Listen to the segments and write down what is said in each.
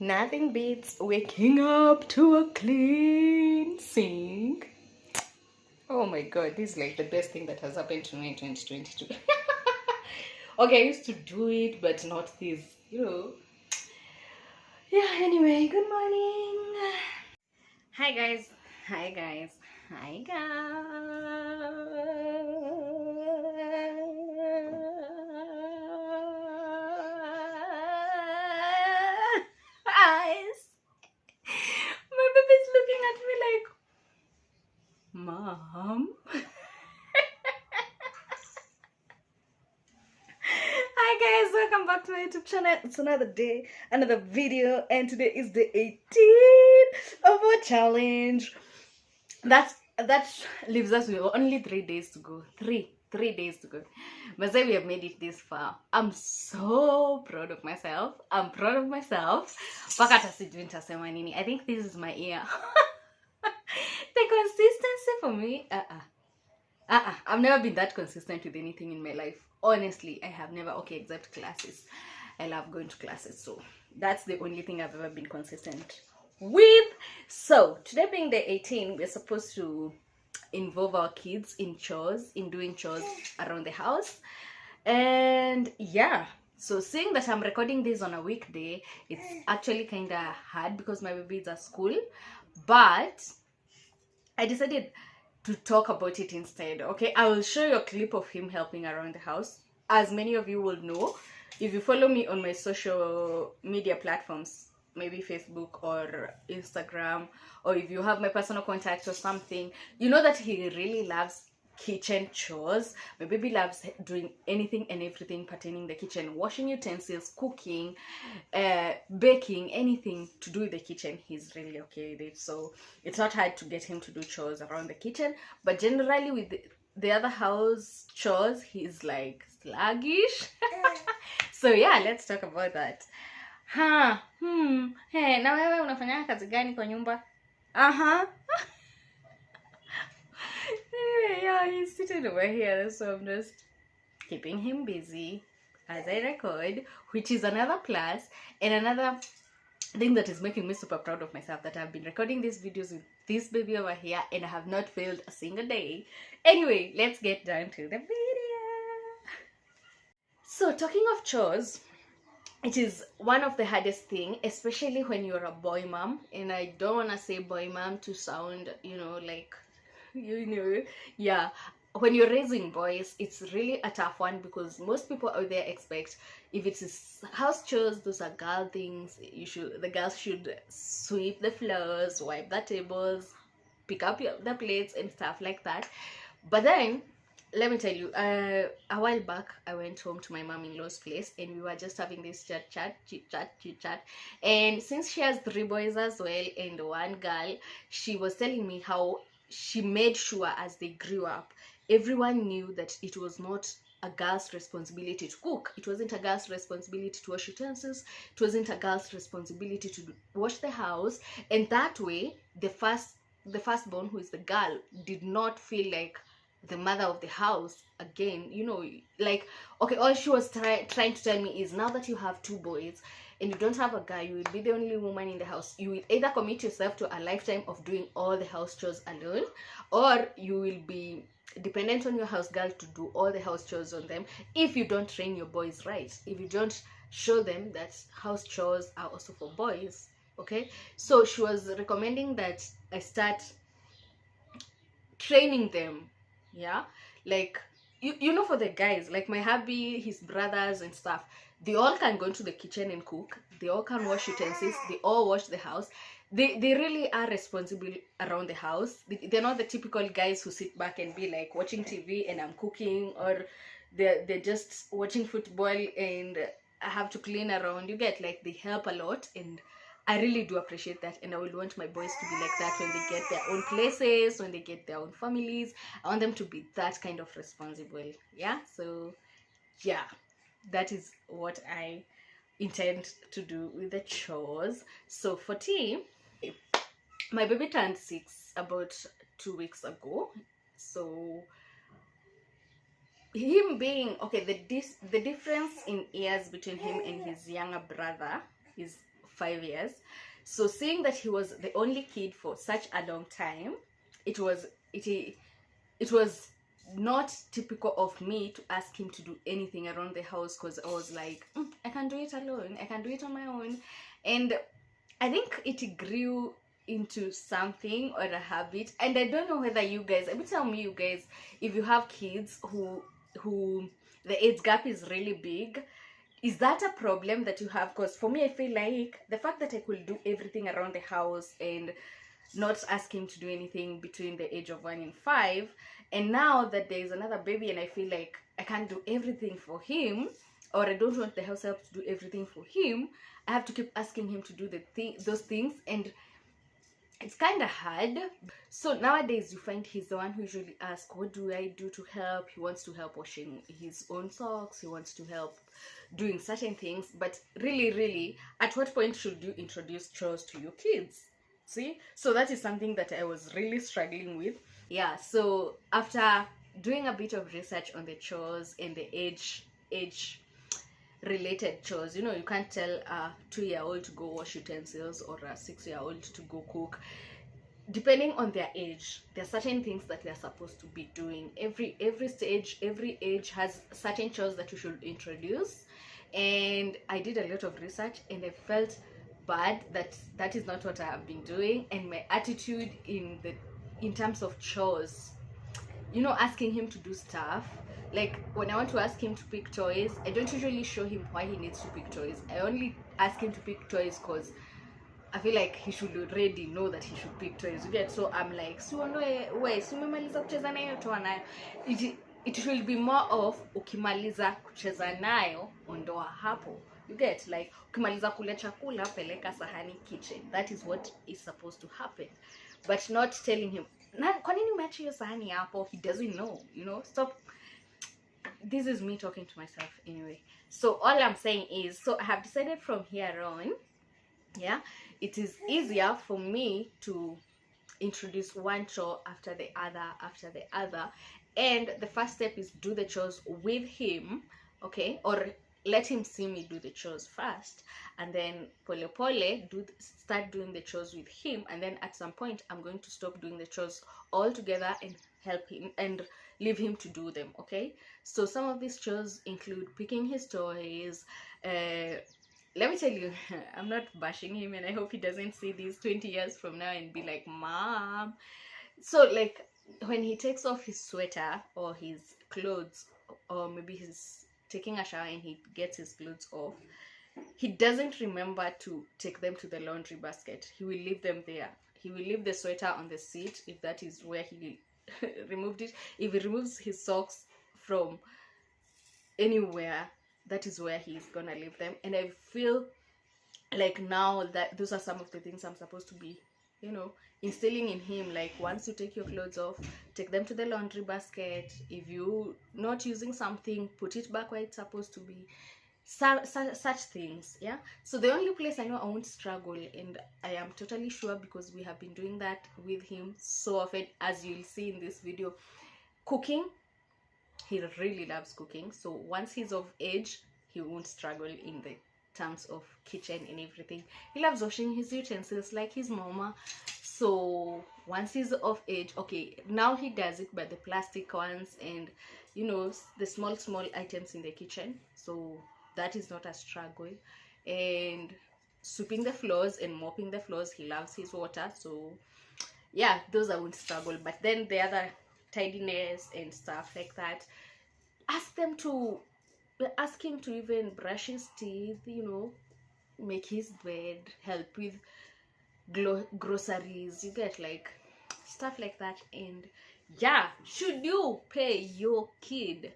Nothing beats waking up to a clean sink. Oh my god, this is like the best thing that has happened to me in 2022. Okay, I used to do it, but not this, Yeah, anyway, good morning. Hi guys. Hi guys. Hi guys. My baby's looking at me like, Mom. Hi guys, welcome back to my YouTube channel. It's another day, another video, and today is the 18th of our challenge. That leaves us with only 3 days to go. Three days to go. But say we have made it this far. I'm so proud of myself. I'm proud of myself. I think this is my year. The consistency for me, I've never been that consistent with anything in my life. Honestly, I have never. Okay, except classes. I love going to classes, so that's the only thing I've ever been consistent with. So today being the 18th, we're supposed to involve our kids in doing chores around the house. And yeah, so seeing that I'm recording this on a weekday, it's actually kind of hard because my baby is at school. But I decided to talk about it instead. Okay, I will show you a clip of him helping around the house. As many of you will know, if you follow me on my social media platforms, maybe Facebook or Instagram, or if you have my personal contact or something, you know that he really loves kitchen chores. My baby loves doing anything and everything pertaining the kitchen, washing utensils, cooking, baking, anything to do with the kitchen. He's really okay with it, so it's not hard to get him to do chores around the kitchen. But generally with the other house chores, he's like sluggish. So yeah, let's talk about that. Hey, na wewe unafanya kazi gani kwa nyumba? Anyway, yeah, he's sitting over here, so I'm just keeping him busy as I record, which is another plus and another thing that is making me super proud of myself, that I've been recording these videos with this baby over here and I have not failed a single day. Anyway, let's get down to the video. So talking of chores, it is one of the hardest thing, especially when you're a boy mom. And I don't want to say boy mom to sound, like, yeah. When you're raising boys, it's really a tough one because most people out there expect if it's house chores, those are girl things. The girls should sweep the floors, wipe the tables, pick up the plates and stuff like that. But then let me tell you, a while back I went home to my mom-in-law's place and we were just having this chit chat, and since she has 3 boys as well and 1 girl, she was telling me how she made sure as they grew up, everyone knew that it was not a girl's responsibility to cook. It wasn't a girl's responsibility to wash utensils. It wasn't a girl's responsibility to wash the house. And that way, the firstborn, who is the girl, did not feel like the mother of the house again. Like, okay, all she was trying to tell me is, now that you have 2 boys and you don't have a guy, you will be the only woman in the house. You will either commit yourself to a lifetime of doing all the house chores alone, or you will be dependent on your house girl to do all the house chores on them if you don't train your boys right, if you don't show them that house chores are also for boys. Okay, so she was recommending that I start training them. Yeah, like, for the guys, like my hubby, his brothers and stuff, they all can go into the kitchen and cook. They all can wash utensils. They all wash the house. They really are responsible around the house. They're not the typical guys who sit back and be like watching TV and I'm cooking, or they're just watching football and I have to clean around. You get, like, they help a lot, and I really do appreciate that, and I would want my boys to be like that when they get their own places, when they get their own families. I want them to be that kind of responsible. Yeah, so yeah, that is what I intend to do with the chores. So for tea, my baby turned 6 about 2 weeks ago. So him being okay, the difference in years between him and his younger brother is 5 years. So seeing that he was the only kid for such a long time, it was not typical of me to ask him to do anything around the house, because I was like, I can do it alone, I can do it on my own. And I think it grew into something or a habit. And I don't know whether you guys, tell me, you guys, if you have kids who the age gap is really big, is that a problem that you have? Because for me, I feel like the fact that I could do everything around the house and not ask him to do anything between the age of 1 and 5, and now that there is another baby and I feel like I can't do everything for him, or I don't want the house help to do everything for him, I have to keep asking him to do those things, and it's kind of hard. So nowadays you find he's the one who usually asks, what do I do to help? He wants to help washing his own socks, he wants to help doing certain things. But really, at what point should you introduce chores to your kids? See, so that is something that I was really struggling with. Yeah, so after doing a bit of research on the chores and the age related chores, you can't tell a 2-year-old to go wash utensils or a 6-year-old to go cook. Depending on their age, there are certain things that they are supposed to be doing. Every stage, every age has certain chores that you should introduce. And I did a lot of research and I felt bad that is not what I have been doing. And my attitude in terms of chores, asking him to do stuff, like when I want to ask him to pick toys, I don't usually show him why he needs to pick toys. I only ask him to pick toys because I feel like he should already know that he should pick toys, you get. So I'm like, it will be more of ukimaliza kucheza nayo ondoa hapo, you get, like ukimaliza kula chakula peleka sahani kitchen. That is what is supposed to happen, but not telling him kwa nini umeacha hiyo sahani hapo. He doesn't know, stop. This is me talking to myself anyway. So all I'm saying is, so I have decided from here on, yeah, it is easier for me to introduce one chore after the other, and the first step is do the chores with him, okay, or let him see me do the chores first, and then pole start doing the chores with him, and then at some point I'm going to stop doing the chores altogether and help him and leave him to do them, okay? So some of these chores include picking his toys. Let me tell you, I'm not bashing him, and I hope he doesn't see this 20 years from now and be like, Mom. So like when he takes off his sweater or his clothes, or maybe he's taking a shower and he gets his clothes off, he doesn't remember to take them to the laundry basket. He will leave them there. He will leave the sweater on the seat if that is where he removed it. If he removes his socks from anywhere, that is where he's gonna leave them. And I feel like now that those are some of the things I'm supposed to be, instilling in him. Like, once you take your clothes off, take them to the laundry basket. If you're not using something, put it back where it's supposed to be. Such things, yeah. So the only place I know I won't struggle, and I am totally sure because we have been doing that with him so often, as you'll see in this video, cooking. He really loves cooking. So once he's of age, he won't struggle in the terms of kitchen and everything. He loves washing his utensils like his mama. So once he's of age, okay, now he does it, but the plastic ones and the small items in the kitchen, so that is not a struggle. And sweeping the floors and mopping the floors, he loves his water. So yeah, those I won't struggle. But then the other tidiness and stuff like that, ask him to even brush his teeth, make his bed, help with groceries, you get, like stuff like that. And yeah, should you pay your kid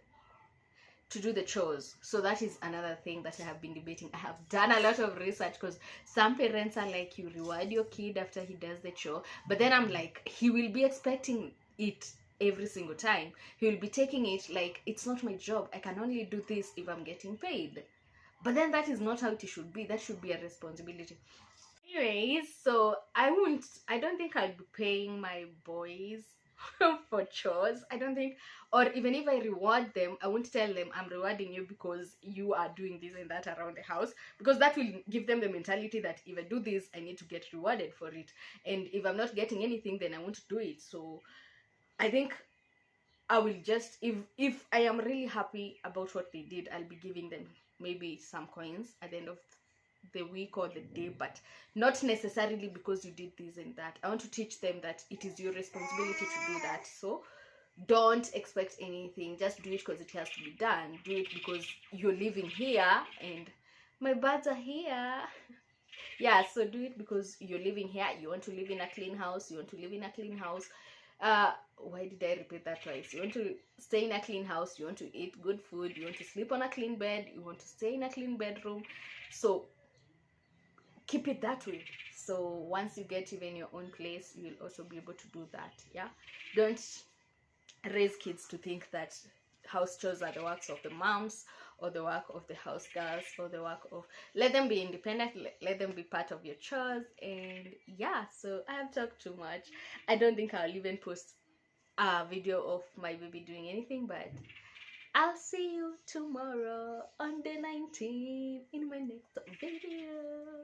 to do the chores? So that is another thing that I have been debating. I have done a lot of research, because some parents are like, you reward your kid after he does the chore, but then I'm like, he will be expecting it every single time. He will be taking it like, it's not my job, I can only do this if I'm getting paid. But then that is not how it should be. That should be a responsibility. Anyways, so I don't think I'll be paying my boys for chores. I don't think, or even if I reward them, I won't tell them I'm rewarding you because you are doing this and that around the house, because that will give them the mentality that if I do this, I need to get rewarded for it, and if I'm not getting anything, then I won't do it. So I think I will just, if I am really happy about what they did, I'll be giving them maybe some coins at the end of the week or the day, but not necessarily because you did this and that. I want to teach them that it is your responsibility to do that. So don't expect anything, just do it because it has to be done. Do it because you're living here and my birds are here. Yeah, so do it because you're living here, you want to live in a clean house, you want to live in a clean house. Why did I repeat that twice? You want to stay in a clean house, you want to eat good food, you want to sleep on a clean bed, you want to stay in a clean bedroom. So keep it that way. So once you get even your own place, you will also be able to do that. Yeah, don't raise kids to think that house chores are the works of the moms or the work of the house girls or the work of, let them be independent, let them be part of your chores. And yeah, so I have talked too much. I don't think I'll even post a video of my baby doing anything, but I'll see you tomorrow on the 19th in my next video.